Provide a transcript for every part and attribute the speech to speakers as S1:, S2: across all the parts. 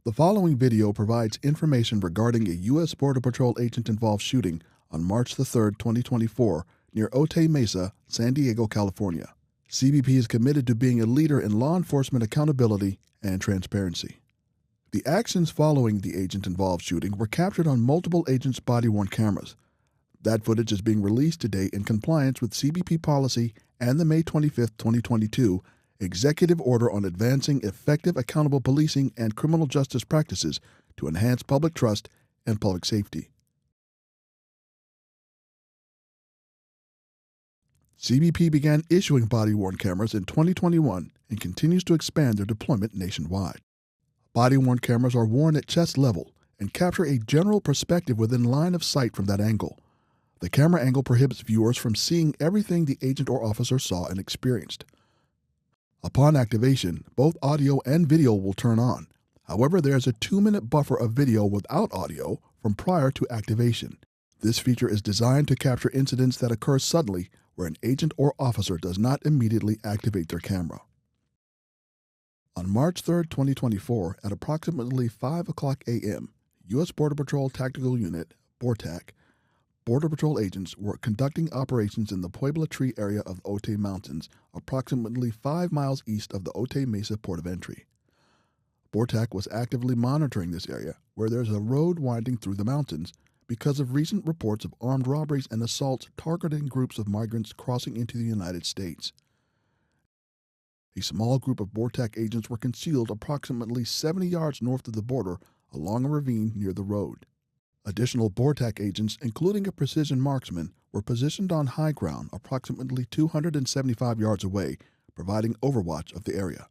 S1: The following video provides information regarding a U.S. Border Patrol agent-involved shooting on March the 3rd, 2024, near Otay Mesa, San Diego, California. CBP is committed to being a leader in law enforcement accountability and transparency. The actions following the agent-involved shooting were captured on multiple agents' body-worn cameras. That footage is being released today in compliance with CBP policy and the May 25, 2022 Executive Order on Advancing Effective Accountable Policing and Criminal Justice Practices to Enhance Public Trust and Public Safety. CBP began issuing body-worn cameras in 2021 and continues to expand their deployment nationwide. Body-worn cameras are worn at chest level and capture a general perspective within line of sight from that angle. The camera angle prohibits viewers from seeing everything the agent or officer saw and experienced. Upon activation, both audio and video will turn on. However, there is a 2-minute buffer of video without audio from prior to activation. This feature is designed to capture incidents that occur suddenly where an agent or officer does not immediately activate their camera. On March 3, 2024, at approximately 5:00 a.m., U.S. Border Patrol Tactical Unit, BORTAC, Border Patrol agents were conducting operations in the Puebla Tree area of the Otay Mountains, approximately 5 miles east of the Otay Mesa port of entry. BORTAC was actively monitoring this area, where there is a road winding through the mountains, because of recent reports of armed robberies and assaults targeting groups of migrants crossing into the United States. A small group of BORTAC agents were concealed approximately 70 yards north of the border along a ravine near the road. Additional BORTAC agents, including a precision marksman, were positioned on high ground approximately 275 yards away, providing overwatch of the area.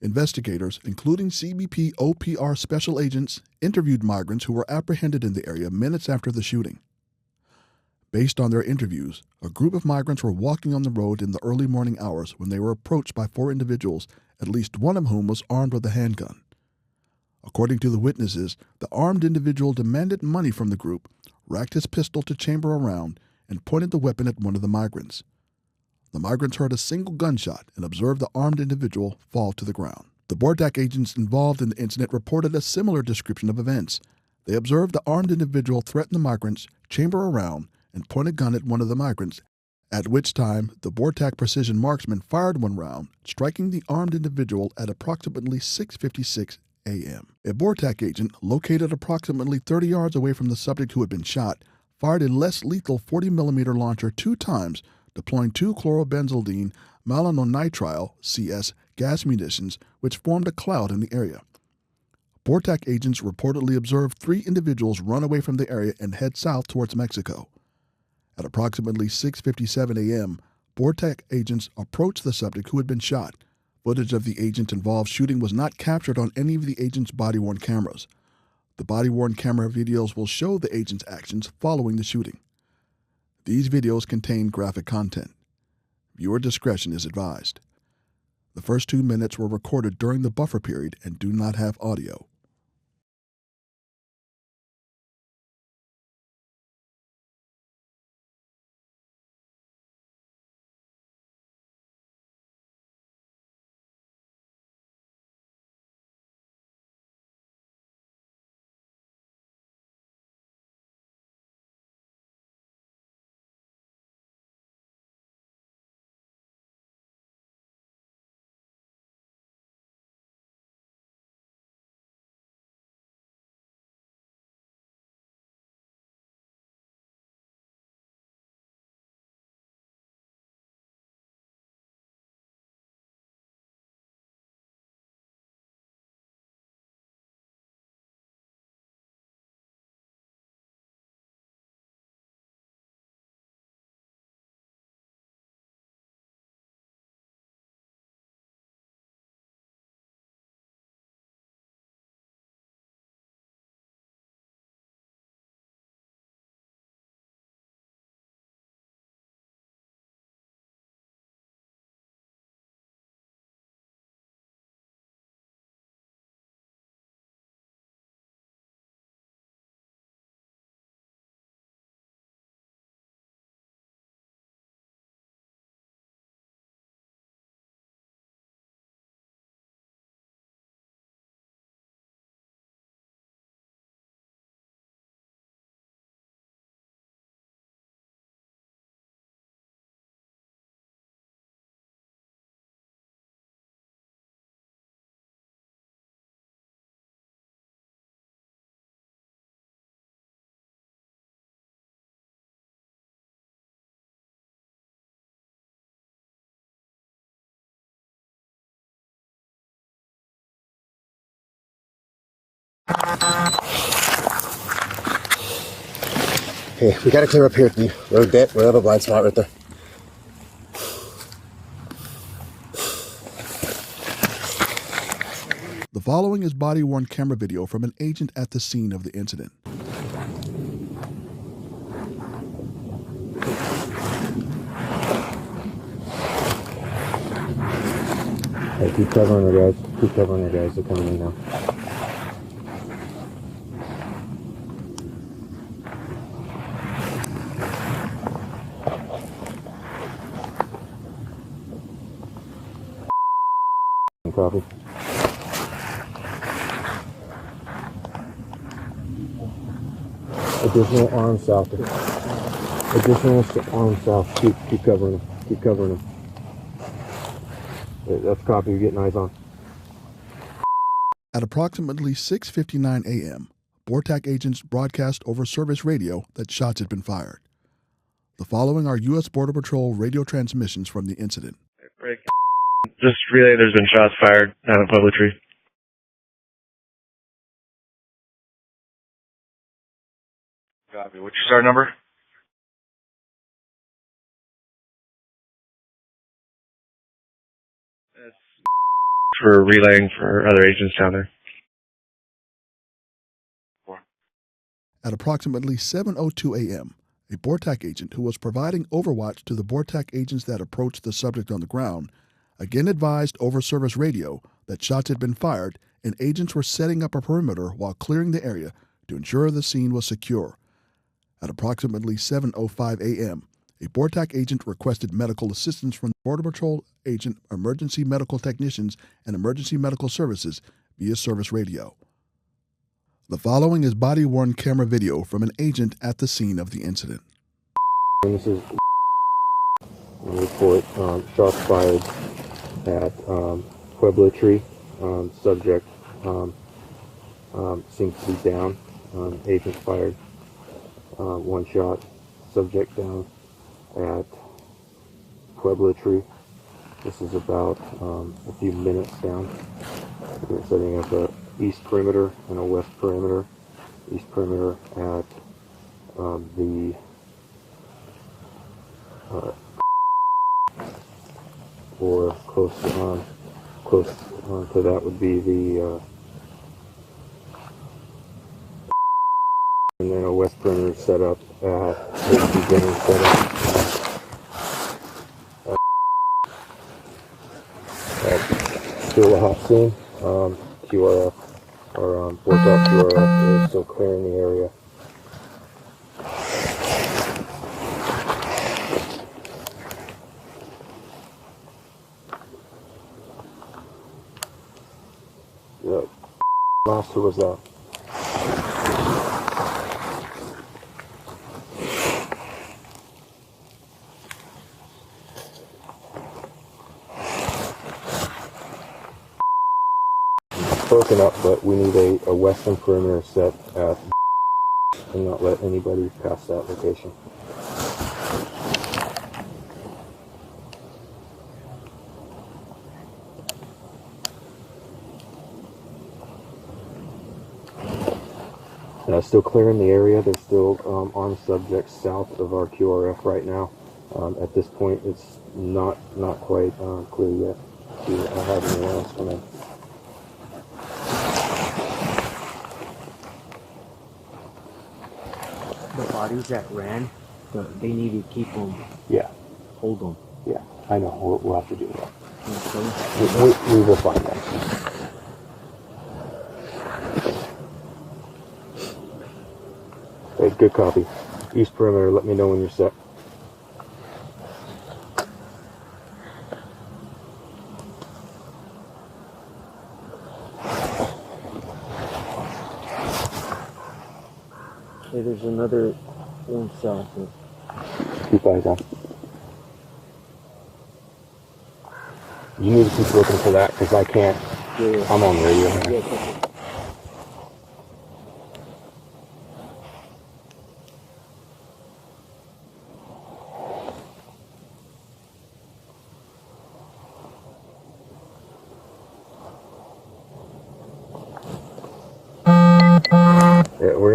S1: Investigators, including CBP OPR special agents, interviewed migrants who were apprehended in the area minutes after the shooting. Based on their interviews, a group of migrants were walking on the road in the early morning hours when they were approached by 4 individuals, at least one of whom was armed with a handgun. According to the witnesses, the armed individual demanded money from the group, racked his pistol to chamber a round, and pointed the weapon at one of the migrants. The migrants heard a single gunshot and observed the armed individual fall to the ground. The BORTAC agents involved in the incident reported a similar description of events. They observed the armed individual threaten the migrants, chamber a round, and point a gun at one of the migrants, at which time the BORTAC precision marksman fired one round, striking the armed individual at approximately 6:56 a.m. A BORTAC agent, located approximately 30 yards away from the subject who had been shot, fired a less lethal 40mm launcher 2 times, deploying 2 chlorobenzaldine malonitrile CS gas munitions, which formed a cloud in the area. BORTAC agents reportedly observed 3 individuals run away from the area and head south towards Mexico. At approximately 6:57 a.m., BORTAC agents approached the subject who had been shot. Footage of the agent-involved shooting was not captured on any of the agent's body-worn cameras. The body-worn camera videos will show the agent's actions following the shooting. These videos contain graphic content. Viewer discretion is advised. The first 2 minutes were recorded during the buffer period and do not have audio.
S2: Okay, we gotta clear up here at the road bit. We have a blind spot right there.
S1: The following is body-worn camera video from an agent at the scene of the incident.
S2: Hey, keep covering her, guys. Keep covering her, guys. They're coming in now. Copy. Additional arm south. Additional arm south. Keep covering them. Keep covering them. That's copy. You're getting eyes on.
S1: At approximately 6:59 a.m., BORTAC agents broadcast over service radio that shots had been fired. The following are U.S. Border Patrol radio transmissions from the incident.
S3: Just relay there's been shots fired down at Puebla Tree. Copy. What's your SAR number? That's for relaying for other agents down there.
S1: At approximately 7:02 a.m., a BORTAC agent who was providing overwatch to the BORTAC agents that approached the subject on the ground again advised over service radio that shots had been fired and agents were setting up a perimeter while clearing the area to ensure the scene was secure. At approximately 7:05 a.m., a BORTAC agent requested medical assistance from Border Patrol agent, emergency medical technicians, and emergency medical services via service radio. The following is body-worn camera video from an agent at the scene of the incident.
S2: This is a report. Shots fired at Puebla Tree. Subject seems to be down. Agent fired one shot. Subject down at Puebla Tree. This is about a few minutes down. We're setting up a east perimeter and a west perimeter. East perimeter at the or close to that would be the and then a west perimeter set up at the beginning setup still a hot scene. QRF or BORTAC QRF is still clearing the area. Yep. Last, who was that? Broken up, but we need a western perimeter set at and not let anybody pass that location. Still clearing the area. There's still armed subjects south of our QRF right now. At this point, it's not quite clear yet to have anyone else come in.
S4: The bodies that ran, they need to keep them.
S2: Yeah.
S4: Hold them.
S2: Yeah, I know. We'll have to do that.
S4: Okay.
S2: We will find them. Hey, good copy. East perimeter, let me know when you're set.
S4: Okay, there's another one south.
S2: Keep eyes on. You need to keep looking for that because I can't.
S4: Yeah.
S2: I'm on radio.
S4: Yeah.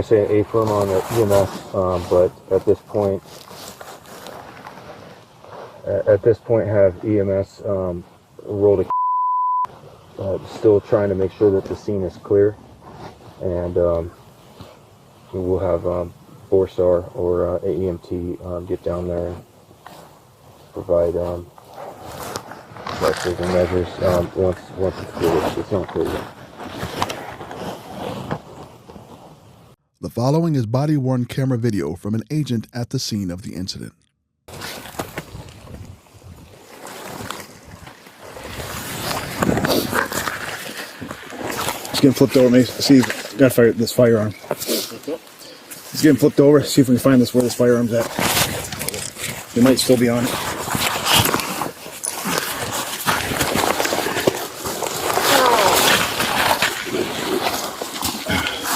S2: going to say an A-firm on the EMS, but at this point have EMS roll to still trying to make sure that the scene is clear, and we'll have BORSAR or AEMT get down there and provide pressures and measures once it's clear. It's not clear yet.
S1: The following is body-worn camera video from an agent at the scene of the incident.
S5: He's getting flipped over. Maybe see if got fire this firearm. He's getting flipped over. See if we can find this where this firearm's at. It might still be on it.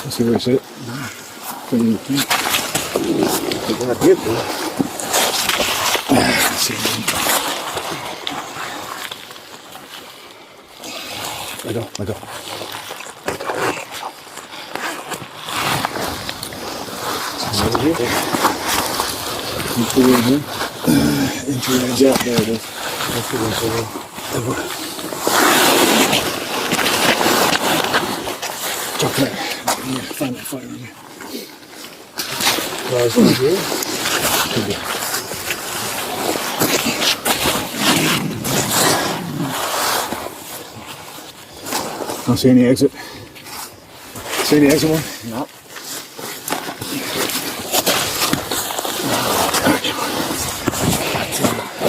S5: Let's see where he's at. Let go. Yeah, there it is. Jump there. Find that fire in here. Don't see any exit. See any exit one?
S4: No.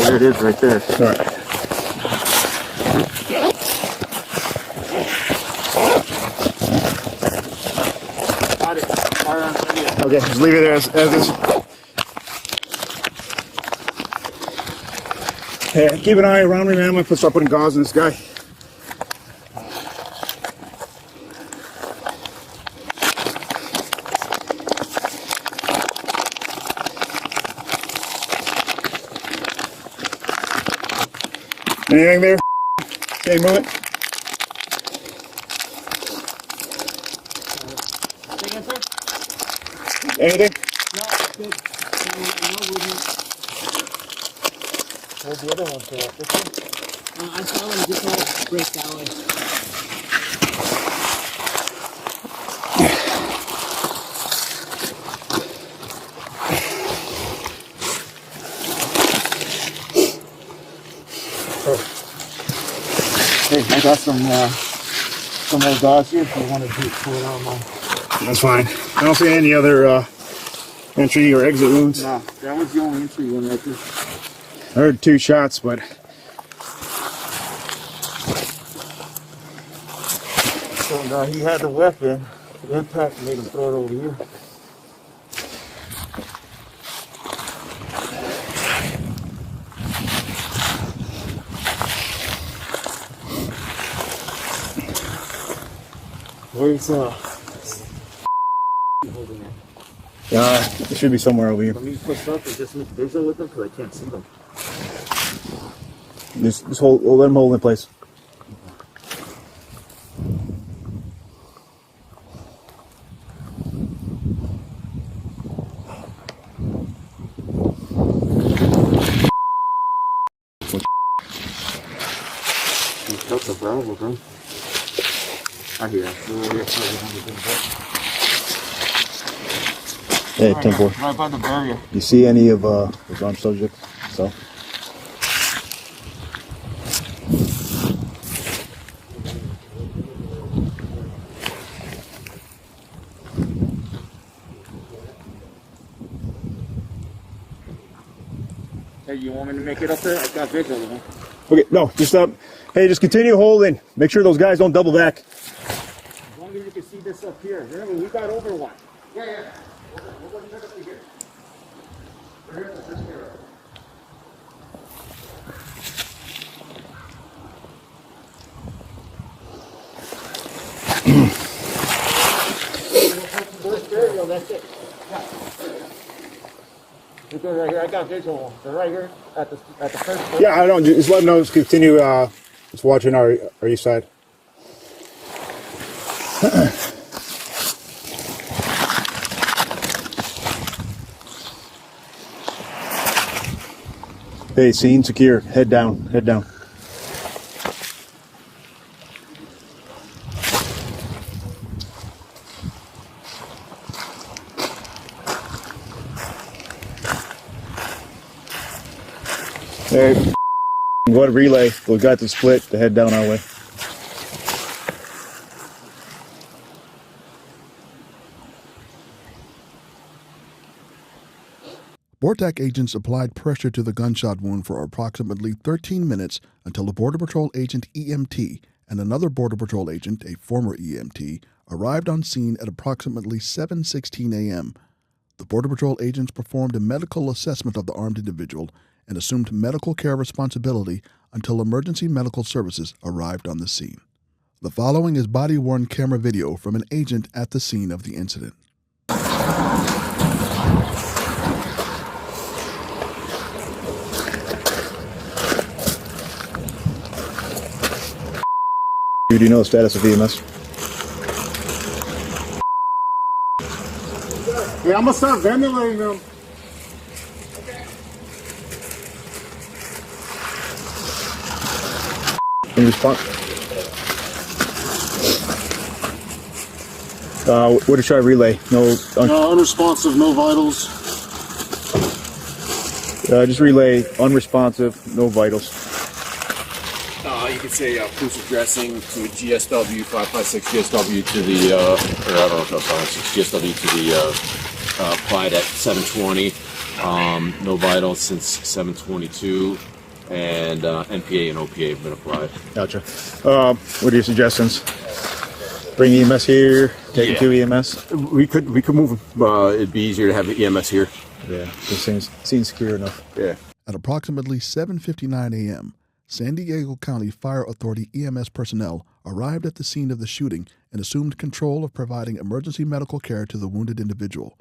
S4: There it is right there.
S5: All right.
S4: Got it. Firearms ready.
S5: Okay, just leave it there as is. Hey, keep an eye around me, man. I'm going to start putting gauze in this guy. Anything there? Okay, move it. Anything?
S4: No, good. Where's the other one? This one? I saw him just all break that way. Hey, I got some more gauze here if you want to pull it out of mine.
S5: That's fine. I don't see any other entry or exit wounds.
S4: No, that was the only entry one right there.
S5: I heard 2 shots, but
S4: So he had the weapon. The impact made him throw it over here. Where's holding it?
S5: it should be somewhere over here.
S4: Let me push up and just make visual with them because I can't see them.
S5: Just hold, let him hold in place.
S4: You cut the barrel, bro. I hear it.
S5: Hey, 10-4.
S4: Right by the barrier.
S5: You see any of those armed subjects? So.
S4: Hey, you want me to make it up there? I got visual, man.
S5: Okay, no, just hey, just continue holding. Make sure those guys don't double back.
S4: As long as you can see this up here. Remember, we got over one. Yeah. We're going to up to here. We're here at this area. First burial, that's it. Because right here, I got visual. They're right here at the first.
S5: Yeah, I don't. Just let them know. Just continue. Just watching our east side. Hey, scene secure. Head down. Head down. Hey, what a relay. We got the split to head down our way.
S1: BORTAC agents applied pressure to the gunshot wound for approximately 13 minutes until a Border Patrol agent EMT and another Border Patrol agent, a former EMT, arrived on scene at approximately 7:16 a.m. The Border Patrol agents performed a medical assessment of the armed individual and assumed medical care responsibility until emergency medical services arrived on the scene. The following is body-worn camera video from an agent at the scene of the incident.
S5: Do you know the status of EMS?
S4: Yeah, I'm gonna start ventilating them.
S5: In response? What did I relay? No,
S4: Unresponsive, no vitals.
S5: just relay unresponsive, no vitals.
S6: You could say proof of dressing to a GSW 556 GSW to the or I don't know if that's 556 GSW to the applied at 720. No vitals since 722, and NPA and OPA have been applied.
S5: Gotcha. What are your suggestions? Bring EMS here. Take it to EMS.
S6: We could move. It'd be easier to have the EMS here.
S5: Yeah, it seems secure enough.
S6: Yeah.
S1: At approximately 7:59 a.m., San Diego County Fire Authority EMS personnel arrived at the scene of the shooting and assumed control of providing emergency medical care to the wounded individual.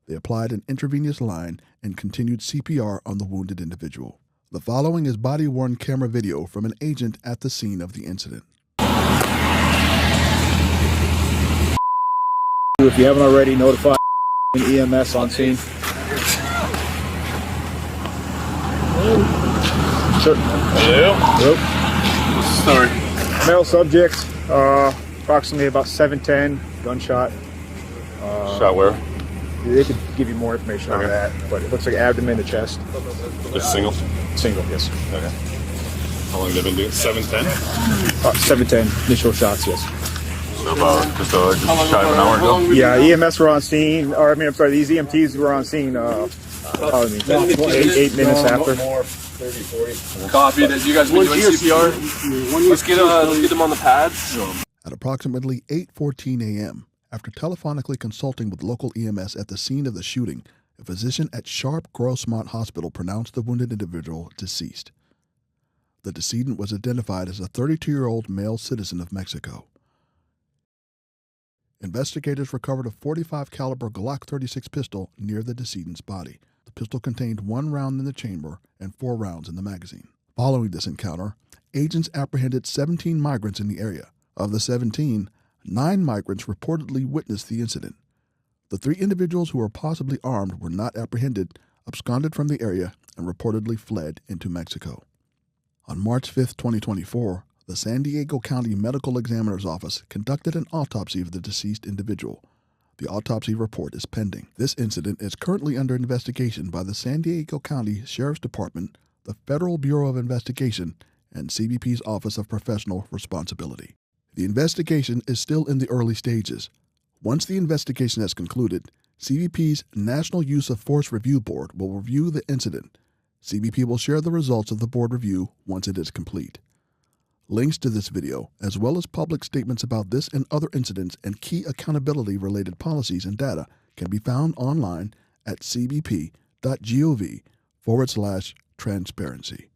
S1: They applied an intravenous line and continued CPR on the wounded individual. The following is body-worn camera video from an agent at the scene of the incident.
S5: If you haven't already, notify EMS on scene. Sure. Yep.
S6: Sorry.
S5: Male subject, approximately about 7'10", gunshot.
S6: Shot where?
S5: They could give you more information on that, but it looks like abdomen to chest.
S7: Just single?
S5: Single, yes.
S7: Okay. How long have they been doing? 7:10?
S5: 7'10", initial shots, yes.
S7: So about just shy of an hour ago?
S5: Yeah, EMS were on scene, or I'm sorry, these EMTs were on scene, 8 minutes after.
S6: 30, 40. Copy. Did you guys been doing CPR? Let's get them on the pads.
S1: At approximately 8:14 a.m., after telephonically consulting with local EMS at the scene of the shooting, a physician at Sharp Grossmont Hospital pronounced the wounded individual deceased. The decedent was identified as a 32-year-old male citizen of Mexico. Investigators recovered a .45 caliber Glock 36 pistol near the decedent's body. The pistol contained 1 round in the chamber and 4 rounds in the magazine. Following this encounter, agents apprehended 17 migrants in the area. Of the 17, 9 migrants reportedly witnessed the incident. The 3 individuals who were possibly armed were not apprehended, absconded from the area, and reportedly fled into Mexico. On March 5, 2024, the San Diego County Medical Examiner's Office conducted an autopsy of the deceased individual. The autopsy report is pending. This incident is currently under investigation by the San Diego County Sheriff's Department, the Federal Bureau of Investigation, and CBP's Office of Professional Responsibility. The investigation is still in the early stages. Once the investigation has concluded, CBP's National Use of Force Review Board will review the incident. CBP will share the results of the board review once it is complete. Links to this video, as well as public statements about this and other incidents and key accountability-related policies and data, can be found online at cbp.gov/transparency.